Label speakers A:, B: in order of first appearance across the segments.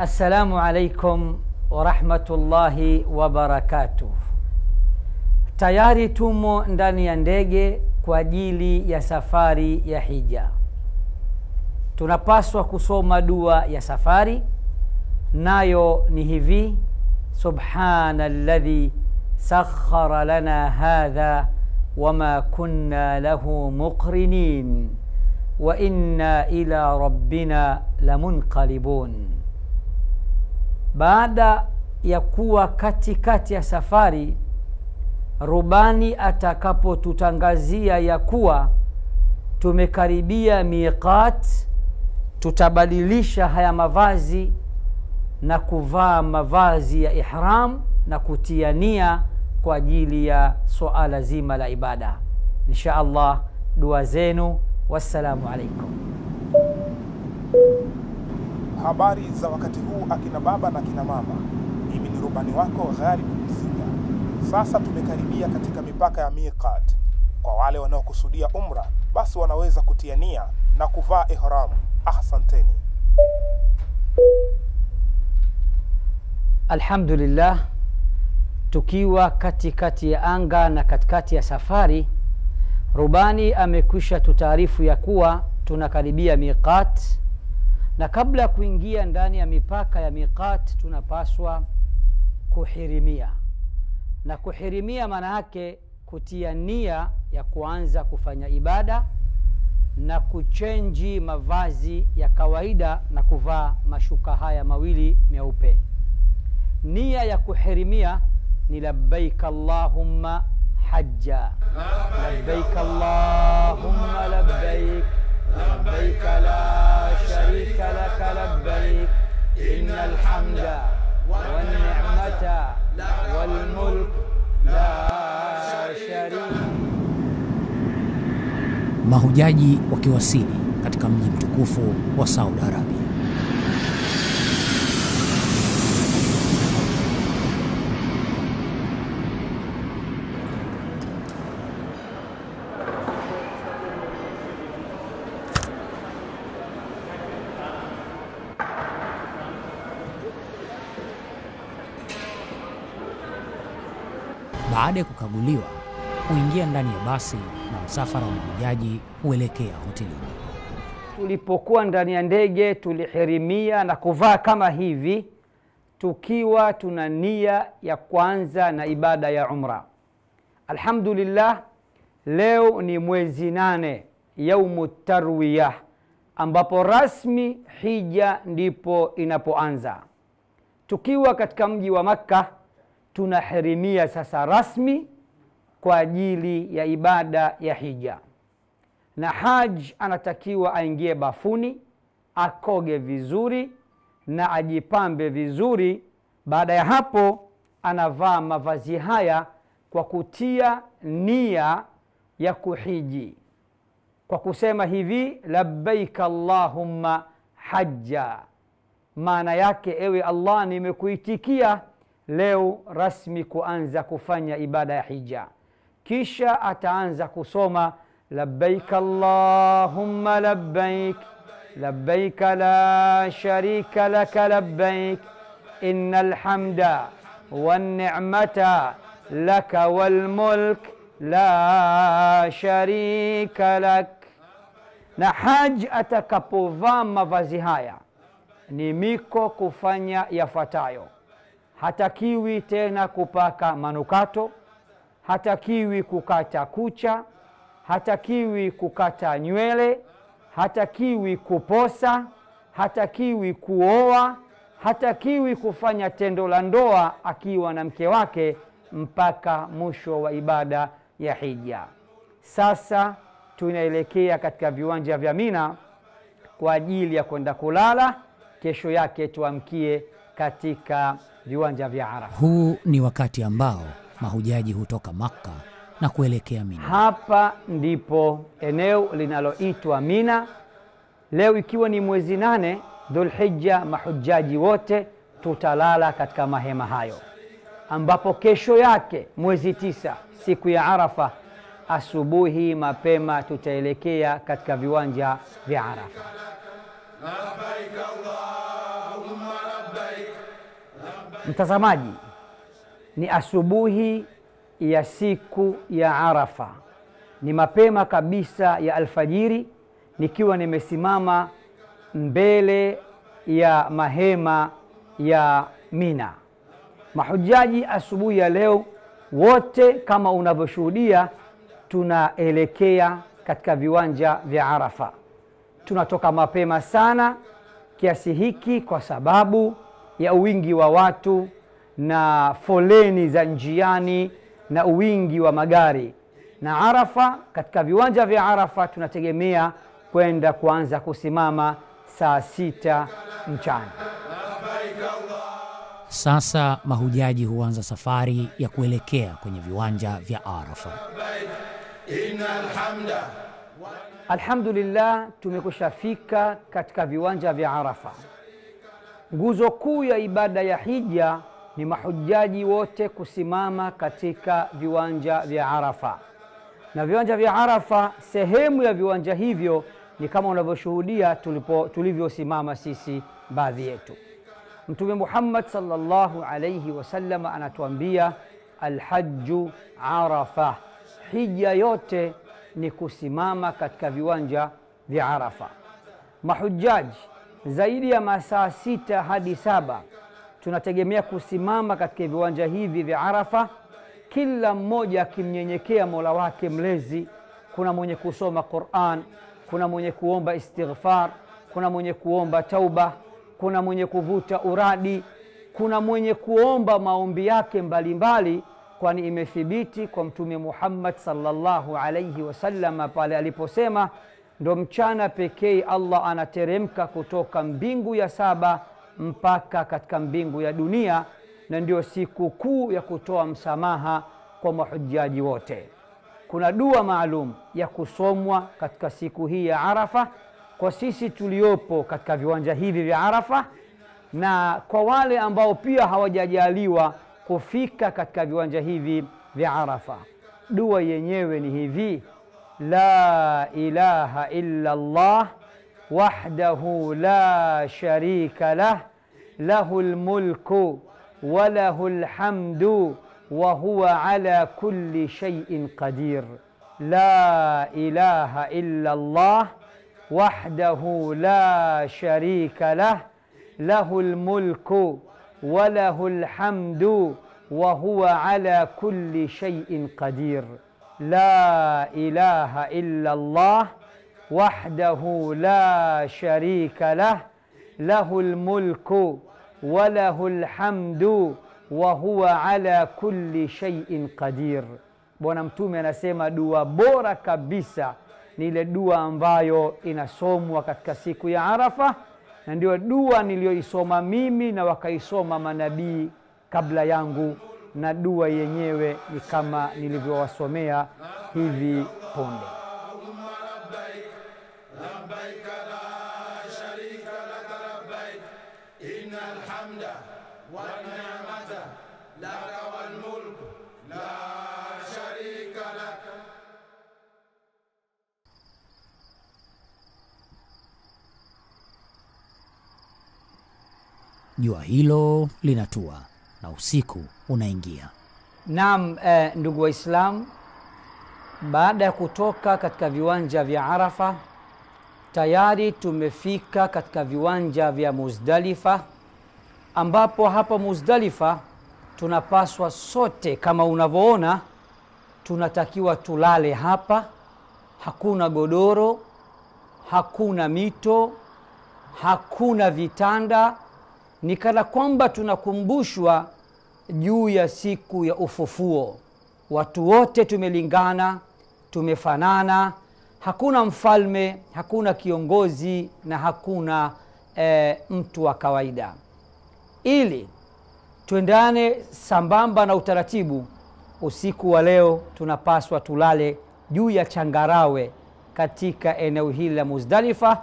A: Assalamu alaikum wa rahmatullahi wa barakatuh. Tayari tumo ndani ya ndege kwa ajili ya safari ya hija. Tunapaswa kusoma dua ya safari, nayo ni hivi: subhanalladhi sakhkhara lana hadha wama kunna lahu muqrinin wa inna ila rabbina lamunqalibun. Baada ya kuwa katikati ya safari, rubani atakapotutangazia ya kuwa tumekaribia miqat, tutabadilisha haya mavazi na kuvaa mavazi ya ihram na kutia nia kwa ajili ya suala zima la ibada. Insha Allah, dua zenu. Wassalamu alaikum.
B: Habari za wakati huu akina baba na kina mama. Mimi ni rubani wako Gharib Mzinga. Sasa tumekaribia katika mipaka ya miqat. Kwa wale wanaokusudia umra, basi wanaweza kutia nia na kuvaa ihram. Ahsanteni.
A: Alhamdulillah, tukiwa katikati ya anga na katikati ya safari, rubani amekwisha tutaarifu ya kuwa tunakaribia miqat, na kabla kuingia ndani ya mipaka ya miqat tunapaswa kuhirimia. Na kuhirimia maana yake kutia nia ya kuanza kufanya ibada na kuchenji mavazi ya kawaida na kuvaa mashuka haya mawili meupe. Nia ya kuhirimia ni labbaik Allahumma hajja, labbaik Allahumma labbaik, labbaik la sharika laka labbaik, innal hamda wan ni'mata wal mulk la sharika.
C: Mahujaji wakiwasili katika mji mtukufu wa Saudi Arabia. Baada ya kukaguliwa, huingia ndani ya basi na msafara wa mahujaji huelekea hotelini.
A: Tulipokuwa ndani ya ndege tulihirimia na kuvaa kama hivi, tukiwa tuna nia ya kwanza na ibada ya umra. Alhamdulillah, leo ni mwezi 8 yaumu tarwiyah, ambapo rasmi hija ndipo inapoanza. Tukiwa katika mji wa Makkah, tunahirimia sasa rasmi kwa ajili ya ibada ya hija. Na haji anatakiwa aingie bafuni, akoge vizuri na ajipambe vizuri. Baada ya hapo anavaa mavazi haya kwa kutia nia ya kuhiji, kwa kusema hivi: labbaik Allahumma hajja. Maana yake, ewe Allah, nimekuitikia leo rasmi kuanza kufanya ibada ya hija. Kisha ataanza kusoma labbaik Allahumma labbaik, labbaik la sharika laka labbaik, innal hamda wan ni'mata laka wal mulk la sharika lak. Na haji atakapovaa mavazi haya ni miko kufanya yafuatayo: hatakiwi tena kupaka manukato, hatakiwi kukata kucha, hatakiwi kukata nywele, hatakiwi kuposa, hatakiwi kuoa, hatakiwi kufanya tendo la ndoa akiwa na mke wake mpaka mwisho wa ibada ya hija. Sasa tunaelekea katika viwanja vya Mina kwa ajili ya kwenda kulala. Kesho yake tuamkie katika viwanja vya Arafa.
C: Huu ni wakati ambao mahujaji hutoka Makka na kuelekea Mina.
A: Hapa ndipo eneo linaloitwa Mina. Leo ikiwa ni mwezi 8 Dhulhijja, mahujaji wote tutalala katika mahema hayo, ambapo kesho yake mwezi 9 siku ya Arafa, asubuhi mapema tutaelekea katika viwanja vya Arafa. Labbaik Allahumma labbaik. Mtazamaji, ni asubuhi ya siku ya Arafa. Ni mapema kabisa ya alfajiri, nikiwa nimesimama mbele ya mahema ya Mina. Mahujaji asubuhi ya leo wote kama unavyoshuhudia tunaelekea katika viwanja vya Arafa. Tunatoka mapema sana kiasi hiki kwa sababu ya wingi wa watu na foleni za njiani na wingi wa magari. Na Arafa, katika viwanja vya Arafa tunategemea kwenda kuanza kusimama saa 6 mchana.
C: Sasa mahujaji huanza safari ya kuelekea kwenye viwanja vya Arafa.
A: Alhamdulillah, tumekushafika katika viwanja vya Arafa. Nguzo kuu ya ibada ya hija ni mahujaji wote kusimama katika viwanja vya Arafa. Na viwanja vya Arafa, sehemu ya viwanja hivyo ni kama unavyoshuhudia tulivyosimama sisi baadhi yetu. Mtume Muhammad sallallahu alayhi wasallam anatuambia alhajju Arafa, hija yote ni kusimama katika viwanja vya Arafa. Mahujaji zaidi ya masaa 6 hadi 7 tunategemea kusimama katika viwanja hivi vya Arafa, kila mmoja akimnyenyekea Mola wake mlezi. Kuna mwenye kusoma Qur'an, kuna mwenye kuomba istighfar, kuna mwenye kuomba tauba, kuna mwenye kuvuta uradi, kuna mwenye kuomba maombi yake mbalimbali, kwani imethibiti kwa Mtume Muhammad sallallahu alayhi wasallam pale aliposema ndo mchana pekee Allah anateremka kutoka mbingu ya 7 mpaka katika mbingu ya dunia, na ndio siku kuu ya kutoa msamaha kwa mahujaji wote. Kuna dua maalum ya kusomwa katika siku hii ya Arafa kwa sisi tuliopo katika viwanja hivi vya Arafa, na kwa wale ambao pia hawajajaliwa kufika katika viwanja hivi vya Arafa. Dua yenyewe ni hivi: la ilaha illa Allah wahdahu la sharika lah, lahul mulku wa lahul hamdu wa huwa ala kulli shay'in qadir. La ilaha illa Allah wahdahu la sharika lah, lahul mulku wa lahul hamdu wa huwa ala kulli shay'in qadir. La ilaha illa Allah wahdahu la sharika lah, lahul mulku wa lahul hamdu wa huwa ala kulli shay'in qadir. Bwana Mtume anasema dua bora kabisa ni ile dua ambayo inasomwa katika siku ya Arafa, na ndio dua niliyoisoma mimi na wakaisoma manabii kabla yangu, na dua yenyewe ni kama nilivyowasomea hivi punde.
C: Jua hilo linatua na usiku unaingia.
A: Naam, ndugu Waislamu, baada ya kutoka katika viwanja vya Arafa, tayari tumefika katika viwanja vya Muzdalifa, ambapo hapa Muzdalifa tunapaswa sote, kama unavyoona, tunatakiwa tulale hapa. Hakuna godoro, hakuna mito, hakuna vitanda. Ni kana kwamba tunakumbushwa juu ya siku ya ufufuo. Watu wote tumelingana, tumefanana, hakuna mfalme, hakuna kiongozi na hakuna mtu wa kawaida. Ili tuendane sambamba na utaratibu, usiku wa leo tunapaswa tulale juu ya changarawe katika eneo hili la Muzdalifa.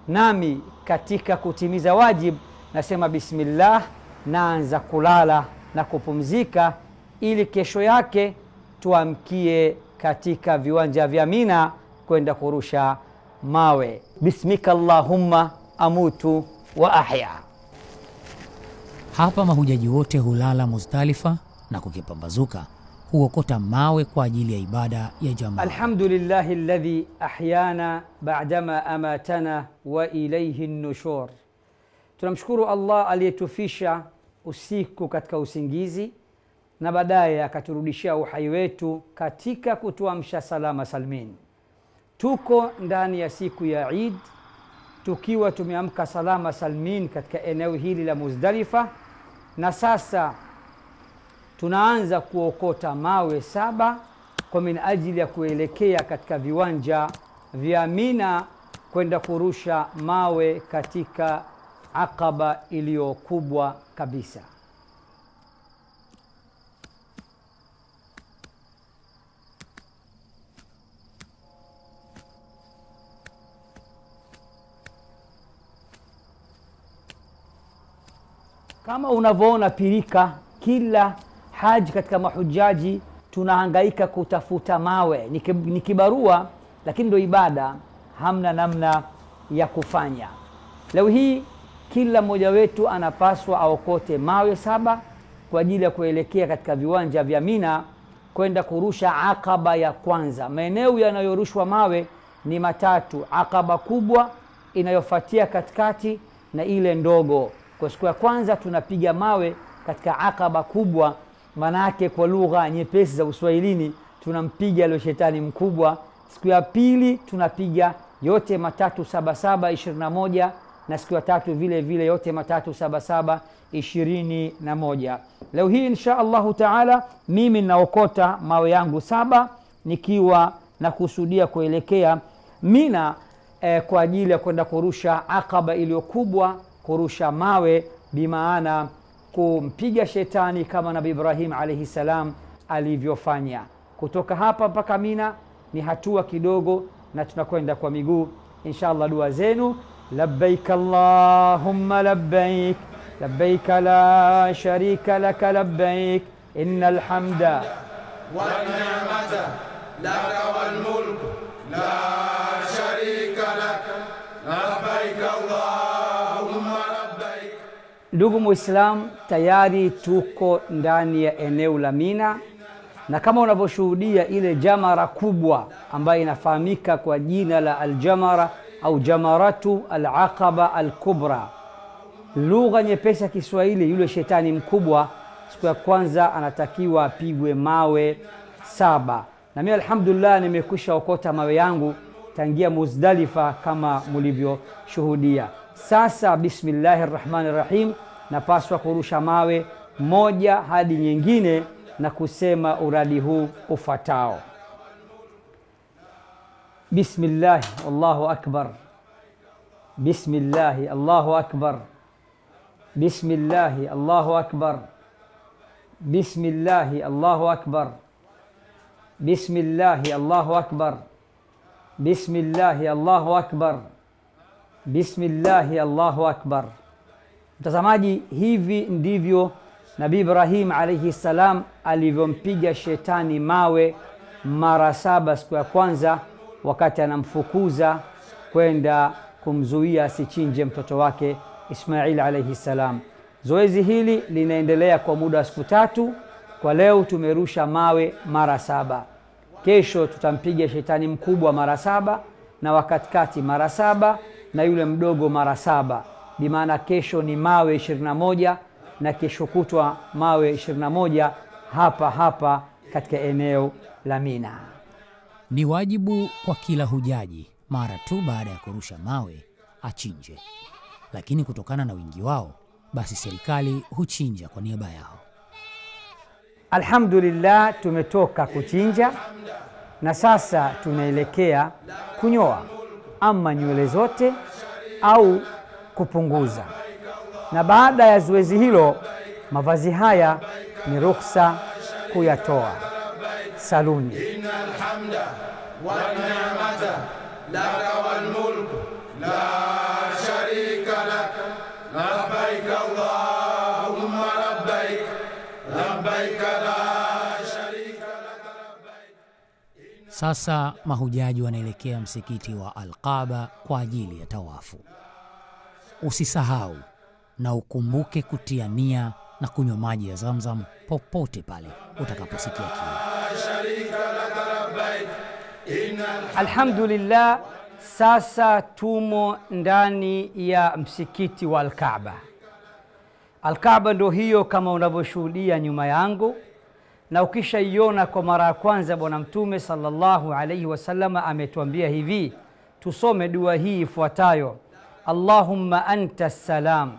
A: Nami katika kutimiza wajibu nasema bismillah, naanza kulala na kupumzika, ili kesho yake tuamkie katika viwanja vya Mina kwenda kurusha mawe. Bismika Allahumma amutu wa ahya.
C: Hapa mahujaji wote hulala Muzdalifa na kukipambazuka huokota mawe kwa ajili ya ibada ya jamaa.
A: Alhamdulillahi alladhi ahyana ba'dama amatana wa ilayhi an-nushur. Tunamshukuru Allah aliyetufisha usiku katika usingizi na baadaye akaturudishia uhai wetu katika kutuamsha salama salmin. Tuko ndani ya siku ya Eid tukiwa tumeamka salama salmin katika eneo hili la Muzdalifa, na sasa tunaanza kuokota mawe 7 kwa minajili ya kuelekea katika viwanja vya Mina kwenda kurusha mawe katika Aqaba iliyo kubwa kabisa. Kama unavyoona pirika, kila haji katika mahujaji tunahangaika kutafuta mawe. Ni kibarua, lakini ndio ibada, hamna namna ya kufanya. Leo hii kila mmoja wetu anapaswa aokote mawe 7 kwa ajili ya kuelekea katika viwanja vya Mina kwenda kurusha Aqaba ya kwanza. Maeneo yanayorushwa mawe ni 3: Aqaba kubwa inayofuatia katikati na ile ndogo. Kwa siku ya kwanza tunapiga mawe katika Aqaba kubwa, manake kwa lugha nyepesi za Uswahilini tunampiga ile shetani mkubwa. Siku ya pili tunapiga yote 3 7 7 21, na siku ya tatu vile vile yote 3 7 7 21. Leo hii insha Allahu taala mimi ninaokota mawe yangu 7 nikiwa na kusudia kuelekea Mina kwa ajili ya kwenda kurusha Aqaba iliyo kubwa, kurusha mawe bimaana kumpiga shetani kama Nabii Ibrahim alayhi salam alivyofanya. Kutoka hapa mpaka Mina ni hatua kidogo na tunakwenda kwa miguu. Inshallah dua zenu: labbaik Allahumma labbaik, labbaik la sharika lak labbaik, innal hamda
D: wan ni'mata laka wal mulk la sharika lak labbaik Allahumma labbaik.
A: Ndugu Muislam, tayari tuko ndani ya eneo la Mina, na kama unavyoshuhudia ile jamara kubwa ambayo inafahamika kwa jina la aljamara au jamaratu al-Aqaba al-Kubra, lugha nyepesi ya Kiswahili, yule shetani mkubwa siku ya kwanza anatakiwa apigwe mawe 7. Na mimi alhamdulillah nimekwisha okota mawe yangu tangia Muzdalifa kama mlivyoshuhudia. Sasa bismillahirrahmanirrahim napaswa kurusha mawe moja hadi nyingine na kusema uradi huu ufuatao: bismillah Allahu akbar, bismillah Allahu akbar, bismillah Allahu akbar, bismillah Allahu akbar, bismillah Allahu akbar, bismillah Allahu akbar, bismillah Allahu akbar. Mtazamaji, hivi ndivyo Nabii Ibrahim alayhi salam alivyompiga shetani mawe mara 7 siku ya kwanza, wakati anamfukuza kwenda kumzuia asichinje mtoto wake Ismail alayhi salam. Zoezi hili linaendelea kwa muda wa siku 3. Kwa leo tumerusha mawe mara 7. Kesho tutampiga shetani mkubwa mara 7, na wakatikati mara 7, na yule mdogo mara 7. Bimaana kesho ni mawe 21 na kesho kutwa mawe 21 hapa hapa katika eneo la Mina.
C: Ni wajibu kwa kila hujaji mara tu baada ya kurusha mawe achinje, lakini kutokana na wingi wao basi serikali huchinja kwa niaba yao.
A: Alhamdulillah, tumetoka kuchinja na sasa tunaelekea kunyoa ama nywele zote au kupunguza. Na baada ya zoezi hilo, mavazi haya ni ruhusa kuyatoa saluni.
D: Innal hamda wan ni'mata laka wal mulk la sharika lak labbaik Allahumma labbaik, labbaik la sharika lak labbaik.
C: Sasa mahujaji wanaelekea msikiti wa Al-Kaaba kwa ajili ya tawafu. Usisahau na ukumbuke kutia nia na kunywa maji ya Zamzam popote pale utakaposikia kiu.
A: Alhamdulillah, sasa tumo ndani ya msikiti wa Al-Kaaba. Al-Kaaba ndio hiyo kama unavyoshuhudia nyuma yangu, na ukishaiona kwa mara ya kwanza Bwana Mtume sallallahu alayhi wasallam ametuambia hivi, tusome dua hii ifuatayo: Allahumma anta salam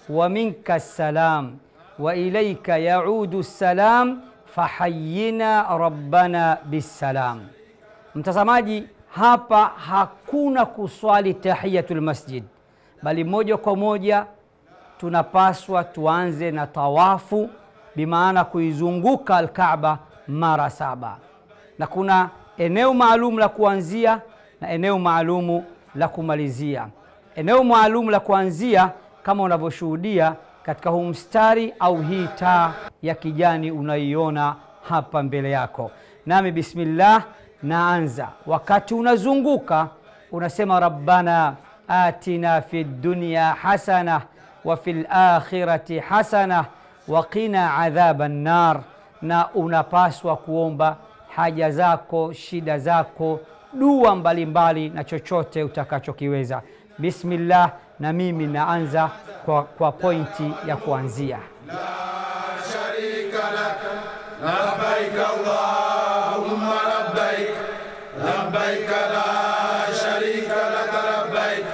A: wa minka salam wa ilayka yaudu salam fahayyina rabbana bisalam. Mtazamaji, hapa hakuna kuswali tahiyatul masjid, bali moja kwa moja tunapaswa tuanze na tawafu, bimaana kuizunguka Al-Kaaba mara 7. Na kuna eneo maalum la kuanzia na eneo maalum la kumalizia. Eneo maalum la kuanzia kama unavyoshuhudia katika huu mstari au hii taa ya kijani unaiona hapa mbele yako. Nami bismillah naanza. Wakati unazunguka unasema rabbana atina fid dunya hasana wa fil akhirati hasana wa qina adhaban nar. Na unapaswa kuomba haja zako, shida zako, dua mbalimbali na chochote utakachokiweza. Bismillah, na mimi naanza kwa pointi ya kuanzia.
D: La sharika lak labbaik Allahumma labbaik labbaik la sharika lak labbaik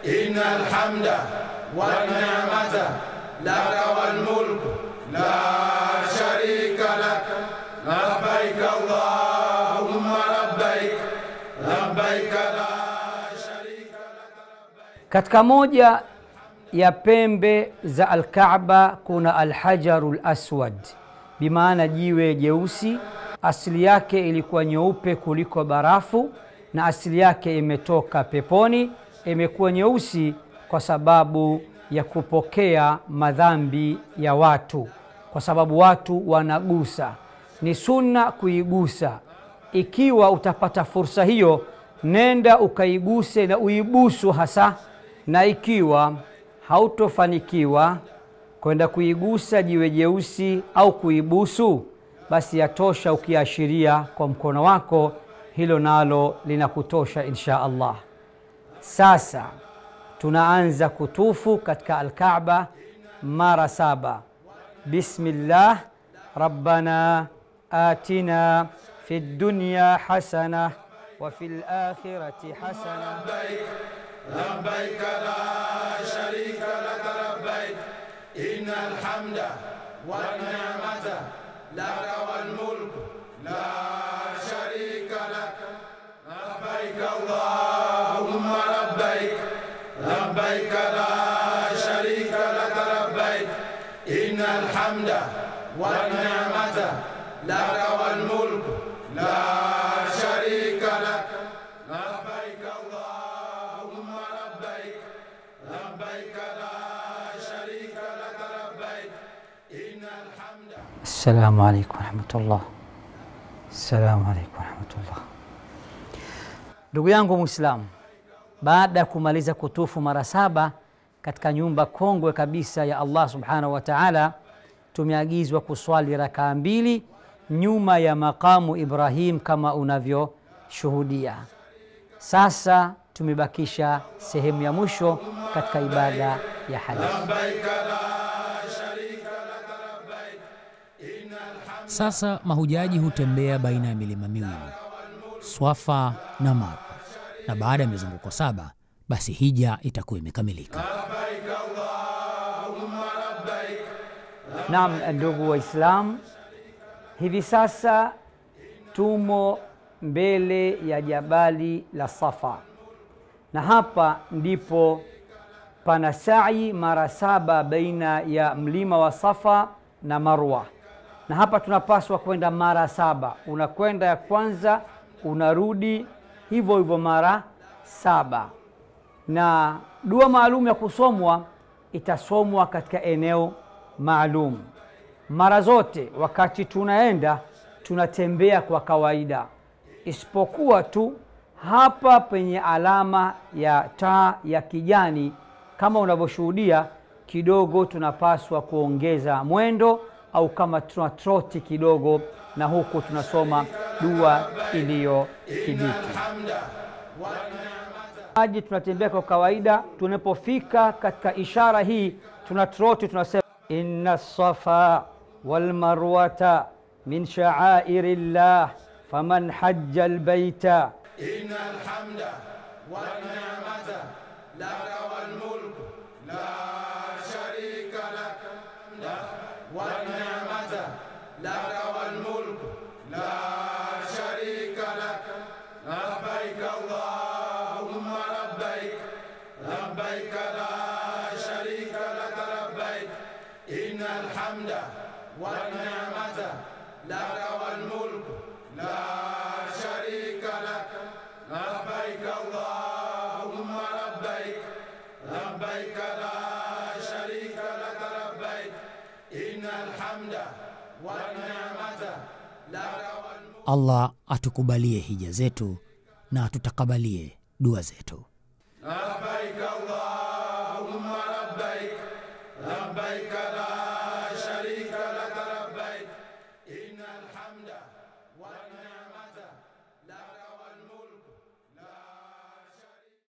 D: innal hamda wan ni'mata laka wal mulk la sharika lak labbaik Allahumma labbaik labbaik la sharika lak.
A: Katika moja ya pembe za Al-Kaaba kuna Al-Hajarul Aswad, bimaana jiwe jeusi. Asili yake ilikuwa nyeupe kuliko barafu, na asili yake imetoka peponi, imekuwa nyeusi kwa sababu ya kupokea madhambi ya watu, kwa sababu watu wanagusa. Ni sunna kuigusa. Ikiwa utapata fursa hiyo, nenda ukaiguse na uibusu hasa. Na ikiwa hautofanikiwa kwenda kuigusa jiwe jeusi au kuibusu, basi yatosha ukiashiria kwa mkono wako, hilo nalo linakutosha insha Allah. Sasa tunaanza kutufu katika Al-Kaaba mara 7. Bismillah, rabbana atina fid dunya hasana wa fil akhirati hasana
D: labbaik la sharika lak labbaik innal hamda wan ni'mata laka wal mulk la sharika lak labbaik Allahumma labbaik labbaik la sharika lak labbaik innal hamda wan ni'mata laka wal mulk la sharika lak labbaik Allahumma labbaik labbaik la sharika lak labbaik innal hamda.
A: Assalamu alaykum wa rahmatullah. Assalamu alaykum wa rahmatullah. Ndugu yangu Muislamu, baada ya kumaliza kutufu mara 7 katika nyumba kongwe kabisa ya Allah subhanahu wa ta'ala, tumeagizwa kuswali rakaa 2 nyuma ya makamu Ibrahim kama unavyoshuhudia. Sasa tumebakisha sehemu ya mwisho katika ibada ya haji.
C: Sasa mahujaji hutembea baina ya milima miwili, Swafa na Marwa, na baada ya mizunguko 7 basi hija itakuwa imekamilika.
A: Naam, ndugu Waislamu, hivi sasa tumo mbele ya jabali la Safa, na hapa ndipo pana sa'i mara 7 baina ya mlima wa Safa na Marwa. Na hapa tunapaswa kwenda mara 7. Unakwenda ya kwanza, unarudi hivyo hivyo mara 7. Na dua maalum ya kusomwa itasomwa katika eneo maalum. Mara zote wakati tunaenda tunatembea kwa kawaida, isipokuwa tu hapa penye alama ya taa ya kijani kama unavyoshuhudia, kidogo tunapaswa kuongeza mwendo, au kama tuna troti kidogo, na huku tunasoma dua iliyothibiti. Maji tunatembea kwa kawaida, tunapofika katika ishara hii tuna troti, tunasema inna safa wal marwata min sha'airillah faman hajja albayta
D: innal hamda wan ni'mata laka wal mulk la sharika lak wan ni'mata laka wal mulk la sharika lak labbaik allahumma labbaik labbaik la sharika lak labbaik innal hamda wan ni'mata laka wal mulk la sharika lak labbaik allahumma labbaik labbaik la sharika lak labbaik innal hamda wan ni'mata laka wal mulk.
C: Allah atukubalie hija zetu na atutakabalie dua zetu.
D: labbaik allahumma labbaik labbaik la